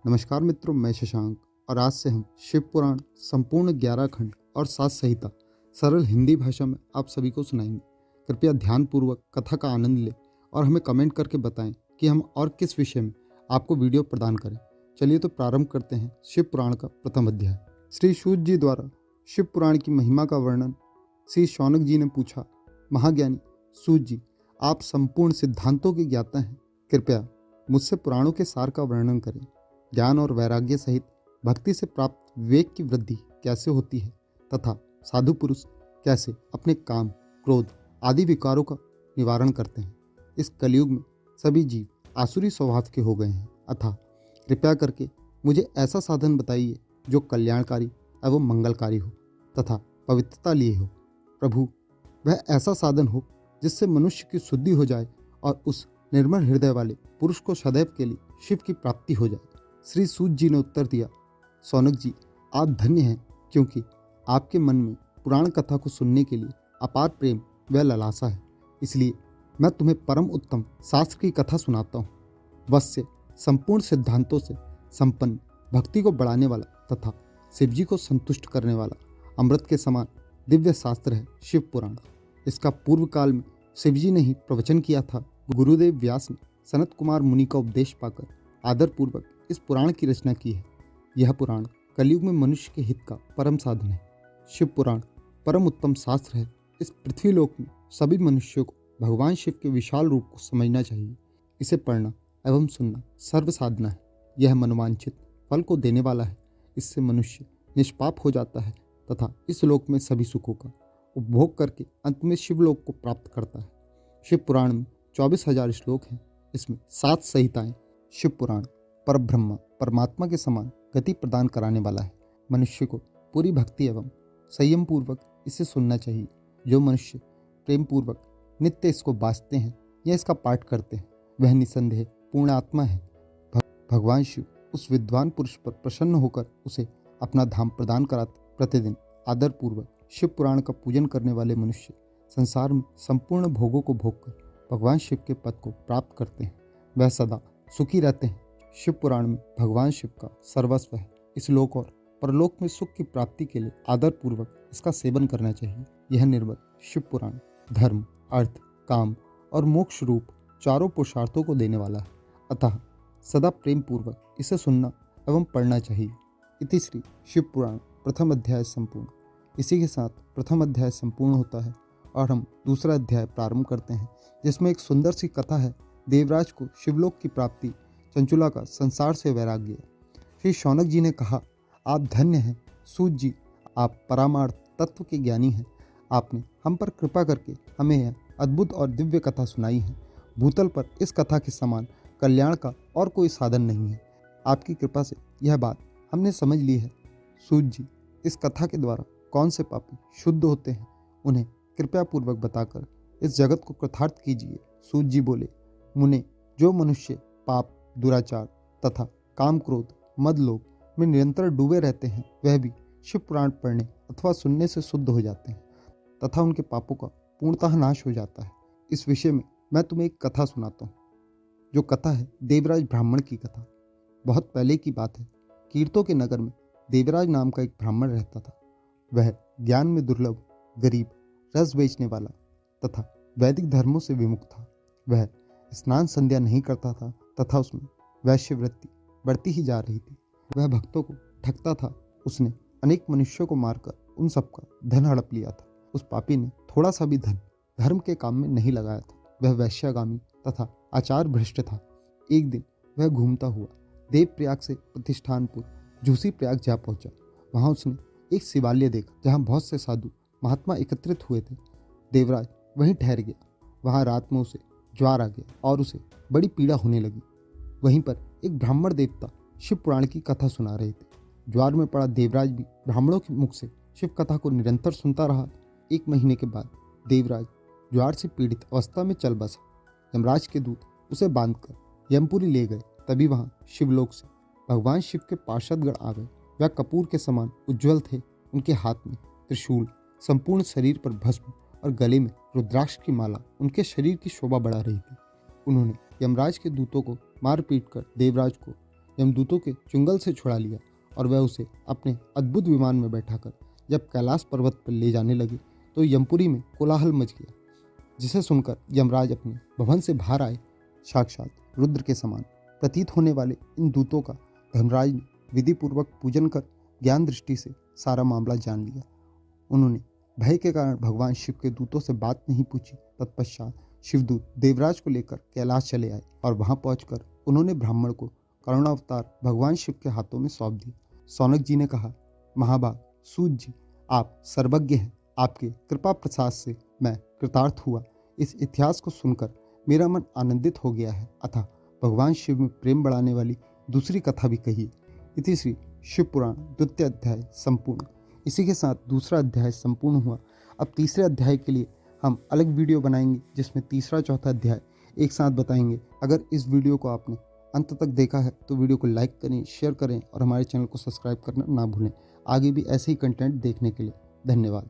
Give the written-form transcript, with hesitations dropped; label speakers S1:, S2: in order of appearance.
S1: नमस्कार मित्रों, मैं शशांक और आज से हम शिव पुराण संपूर्ण 11 खंड और 7 संहिता सरल हिंदी भाषा में आप सभी को सुनाएंगे। कृपया ध्यानपूर्वक कथा का आनंद लें और हमें कमेंट करके बताएं कि हम और किस विषय में आपको वीडियो प्रदान करें। चलिए तो प्रारंभ करते हैं शिव पुराण का प्रथम अध्याय। श्री सूत जी द्वारा शिव पुराण की महिमा का वर्णन। श्री शौनक जी ने पूछा, महाज्ञानी सूत जी, आप संपूर्ण सिद्धांतों के ज्ञाता हैं, कृपया मुझसे पुराणों के सार का वर्णन करें। ज्ञान और वैराग्य सहित भक्ति से प्राप्त विवेक की वृद्धि कैसे होती है तथा साधु पुरुष कैसे अपने काम, क्रोध आदि विकारों का निवारण करते हैं। इस कलयुग में सभी जीव आसुरी स्वभाव के हो गए हैं, अतः कृपया करके मुझे ऐसा साधन बताइए जो कल्याणकारी एवं मंगलकारी हो तथा पवित्रता लिए हो। प्रभु, वह ऐसा साधन हो जिससे मनुष्य की शुद्धि हो जाए और उस निर्मल हृदय वाले पुरुष को सदैव के लिए शिव की प्राप्ति हो जाए। श्री सूत जी ने उत्तर दिया, शौनक जी, आप धन्य हैं, क्योंकि आपके मन में पुराण कथा को सुनने के लिए अपार प्रेम व लालसा है। इसलिए मैं तुम्हें परम उत्तम शास्त्र की कथा सुनाता हूँ। वश्य संपूर्ण सिद्धांतों से संपन्न, भक्ति को बढ़ाने वाला तथा शिवजी को संतुष्ट करने वाला अमृत के समान दिव्य शास्त्र है शिव पुराण। इसका पूर्व काल में शिवजी ने ही प्रवचन किया था। गुरुदेव व्यास ने सनत कुमार मुनि का उपदेश पाकर आदरपूर्वक इस पुराण की रचना की है। यह पुराण कलयुग में मनुष्य के हित का परम साधन है। शिव पुराण परम उत्तम शास्त्र है। इस पृथ्वीलोक में सभी मनुष्यों को भगवान शिव के विशाल रूप को समझना चाहिए। इसे पढ़ना एवं सुनना सर्व साधना है। यह मनोवांछित फल को देने वाला है। इससे मनुष्य निष्पाप हो जाता है तथा इस लोक में सभी सुखों का उपभोग करके अंत में शिवलोक को प्राप्त करता है। शिव पुराण में 24,000 श्लोक हैं। इसमें 7 संहिताएं। शिव पुराण परब्रह्म परमात्मा के समान गति प्रदान कराने वाला है। मनुष्य को पूरी भक्ति एवं संयम पूर्वक इसे सुनना चाहिए। जो मनुष्य प्रेम पूर्वक नित्य इसको बाँचते हैं या इसका पाठ करते हैं, वह निसंदेह पूर्ण आत्मा है। भगवान शिव उस विद्वान पुरुष पर प्रसन्न होकर उसे अपना धाम प्रदान कराते। प्रतिदिन आदरपूर्वक शिव पुराण का पूजन करने वाले मनुष्य संसार में संपूर्ण भोगों को भोगकर भगवान शिव के पद को प्राप्त करते हैं। वह सदा सुखी रहते हैं। शिव पुराण में भगवान शिव का सर्वस्व है। इस लोक और परलोक में सुख की प्राप्ति के लिए आदरपूर्वक इसका सेवन करना चाहिए। यह निर्मल शिव पुराण धर्म, अर्थ, काम और मोक्ष रूप चारों पुरुषार्थों को देने वाला है। अतः सदा प्रेम पूर्वक इसे सुनना एवं पढ़ना चाहिए। इति श्री शिव पुराण प्रथम अध्याय संपूर्ण। इसी के साथ प्रथम अध्याय संपूर्ण होता है और हम दूसरा अध्याय प्रारंभ करते हैं, जिसमें एक सुंदर सी कथा है। देवराज को शिवलोक की प्राप्ति, चंचुला का संसार से वैराग्य। श्री शौनक जी ने कहा, आप धन्य हैं सूत जी, आप परामार्थ तत्व के ज्ञानी हैं। आपने हम पर कृपा करके हमें यह अद्भुत और दिव्य कथा सुनाई है। भूतल पर इस कथा के समान कल्याण का और कोई साधन नहीं है। आपकी कृपा से यह बात हमने समझ ली है। सूत जी, इस कथा के द्वारा कौन से पापी शुद्ध होते हैं, उन्हें कृपया पूर्वक बताकर इस जगत को कृतार्थ कीजिए। सूत जी बोले, मुने, जो मनुष्य पाप, दुराचार तथा काम, क्रोध, मद, लोभ में निरंतर डूबे रहते हैं, वह भी शिव पुराण पढ़ने अथवा सुनने से शुद्ध हो जाते हैं तथा उनके पापों का पूर्णतः नाश हो जाता है। इस विषय में मैं तुम्हें एक कथा सुनाता हूँ। जो कथा है देवराज ब्राह्मण की कथा। बहुत पहले की बात है। कीर्तों के नगर में देवराज नाम का एक ब्राह्मण रहता था। वह ज्ञान में दुर्लभ, गरीब, रस बेचने वाला तथा वैदिक धर्मों से विमुख था। वह स्नान संध्या नहीं करता था तथा उसमें वैश्यवृत्ति बढ़ती ही जा रही थी। वह भक्तों को ठगता था। उसने अनेक मनुष्यों को मारकर उन सबका धन हड़प लिया था। उस पापी ने थोड़ा सा भी धन धर्म के काम में नहीं लगाया था। वह वैश्यागामी तथा आचार भ्रष्ट था। एक दिन वह घूमता हुआ देवप्रयाग से प्रतिष्ठानपुर झूसी प्रयाग जा पहुंचा। वहां उसने एक शिवालय देखा जहां बहुत से साधु महात्मा एकत्रित हुए थे। देवराज वहीं ठहर गया। वहां रात में उसे ज्वार आ गया और उसे बड़ी पीड़ा होने लगी। वहीं पर एक ब्राह्मण देवता शिव पुराण की कथा सुना रहे थे। ज्वार में पड़ा देवराज भी ब्राह्मणों के मुख से शिव कथा को निरंतर सुनता रहा। 1 महीने के बाद देवराज ज्वार से पीड़ित अवस्था में चल बसा। यमराज के दूत उसे बांधकर यमपुरी ले गए। तभी वहां शिवलोक से भगवान शिव के पार्षदगण आ गए। वह कपूर के समान उज्ज्वल थे। उनके हाथ में त्रिशूल, संपूर्ण शरीर पर भस्म और गले में रुद्राक्ष की माला उनके शरीर की शोभा बढ़ा रही थी। उन्होंने यमराज के दूतों को मार पीट कर देवराज को यमदूतों के चुंगल से छुड़ा लिया और वह उसे अपने अद्भुत विमान में बैठाकर जब कैलाश पर्वत पर ले जाने लगे तो यमपुरी में कोलाहल मच गया, जिसे सुनकर यमराज अपने भवन से बाहर आए। साक्षात रुद्र के समान प्रतीत होने वाले इन दूतों का धर्मराज ने विधिपूर्वक पूजन कर ज्ञान दृष्टि से सारा मामला जान लिया। उन्होंने भय के कारण भगवान शिव के दूतों से बात नहीं पूछी। तत्पश्चात शिवदूत देवराज को लेकर कैलाश चले आए और वहां पहुंचकर उन्होंने ब्राह्मण को करुणावतार भगवान शिव के हाथों में सौंप दी। सौनक जी ने कहा, महाभाग सूत जी, आप सर्वज्ञ हैं। आपके कृपा प्रसाद से मैं कृतार्थ हुआ। इस इतिहास को सुनकर मेरा मन आनंदित हो गया है। अतः भगवान शिव में प्रेम बढ़ाने वाली दूसरी कथा भी कहिए। इति श्री शिव पुराण द्वितीय अध्याय संपूर्ण। इसी के साथ दूसरा अध्याय संपूर्ण हुआ। अब तीसरे अध्याय के लिए हम अलग वीडियो बनाएंगे, जिसमें तीसरा चौथा अध्याय एक साथ बताएंगे। अगर इस वीडियो को आपने अंत तक देखा है तो वीडियो को लाइक करें, शेयर करें और हमारे चैनल को सब्सक्राइब करना ना भूलें। आगे भी ऐसे ही कंटेंट देखने के लिए धन्यवाद।